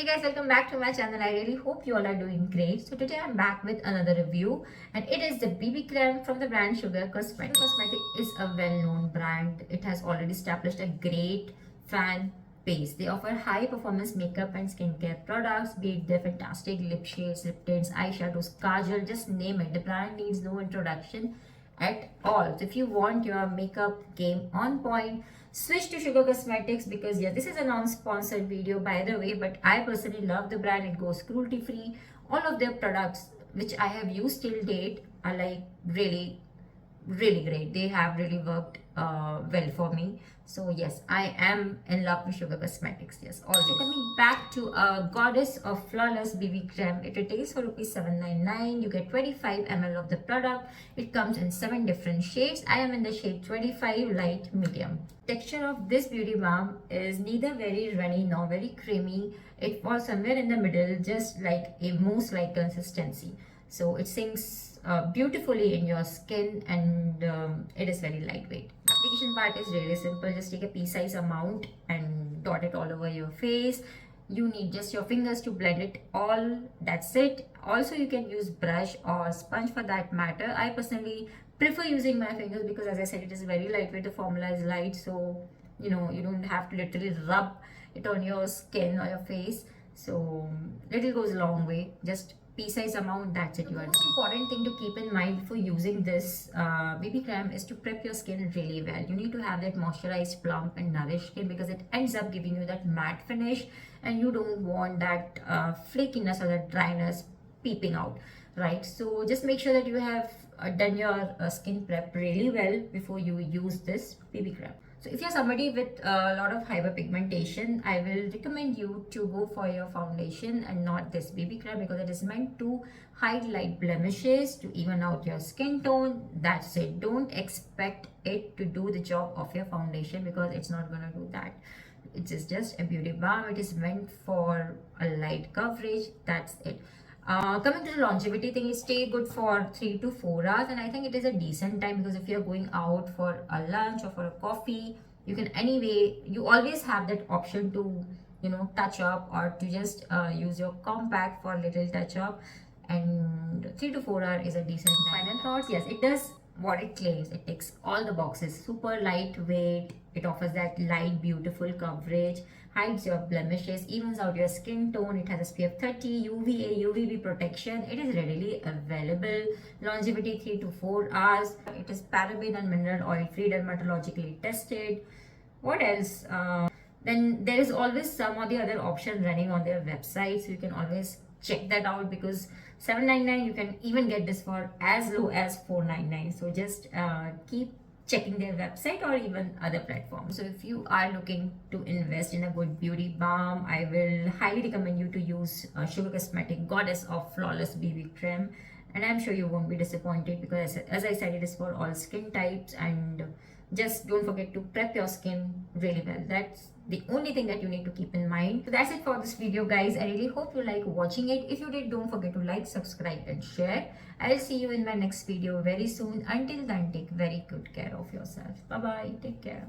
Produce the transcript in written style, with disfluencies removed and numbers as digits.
guys, welcome back to my channel. I really hope you all are doing great. So today I'm back with another review and it is the BB cream from the brand Sugar Cosmetics. Sugar Cosmetics is a well-known brand. It has already established a great fan base. They offer high performance makeup and skincare products, be it their fantastic lip shades, lip tints, eyeshadows, kajal, just name it. The brand needs no introduction at all. So if you want your makeup game on point, switch to Sugar Cosmetics because yeah, this is a non-sponsored video by the way, but I personally love the brand. It goes cruelty free. All of their products which I have used till date are like really great. They have really worked well for me. So yes, I am in love with Sugar Cosmetics. Yes, always. So coming back to a Goddess of Flawless BB Cream, it retails for rupees 799. You get 25 ml of the product. It comes in 7 different shades. I am in the shade 25 light medium. Texture of this beauty balm is neither very runny nor very creamy. It falls somewhere in the middle, just like a mousse like consistency. So it sinks beautifully in your skin and it is very lightweight. The application part is really simple. Just take a pea-size amount and dot it all over your face. You need just your fingers to blend it all. That's it. Also, you can use brush or sponge for that matter. I personally prefer using my fingers because, as I said, it is very lightweight. The formula is light, so you know you don't have to literally rub it on your skin or your face. So little goes a long way. Just pea-size amount, that's it. The most important thing to keep in mind before using this BB cream is to prep your skin really well. You need to have that moisturized, plump and nourished skin because it ends up giving you that matte finish and you don't want that flakiness or that dryness peeping out, right? So just make sure that you have done your skin prep really well before you use this BB cream. So if you're somebody with a lot of hyperpigmentation, I will recommend you to go for your foundation and not this BB cream because it is meant to hide light blemishes, to even out your skin tone. That's it. Don't expect it to do the job of your foundation because it's not going to do that. It is just a beauty balm. It is meant for a light coverage. That's it. Coming to the longevity thing, it stay good for 3 to 4 hours and I think it is a decent time because if you're going out for a lunch or for a coffee, you can anyway, you always have that option to, you know, touch up or to just use your compact for a little touch up, and 3 to 4 hours is a decent time. Final thoughts, yes, it does what it claims. It ticks all the boxes. Super lightweight, it offers that light beautiful coverage, hides your blemishes, evens out your skin tone. It has SPF 30, UVA, UVB protection. It is readily available. Longevity 3 to 4 hours. It is paraben and mineral oil free, dermatologically tested. What else? Then there is always some or the other option running on their website, so you can always check that out because 799 you can even get this for as low as 499. So just keep checking their website or even other platforms. So if you are looking to invest in a good beauty balm, I will highly recommend you to use Sugar Cosmetics Goddess of Flawless BB Cream, and I'm sure you won't be disappointed because as I said, it is for all skin types. And just don't forget to prep your skin really well. That's the only thing that you need to keep in mind. So that's it for this video, guys. I really hope you like watching it. If you did, don't forget to like, subscribe and share. I'll see you in my next video very soon. Until then, take very good care of yourself. Bye bye. Take care.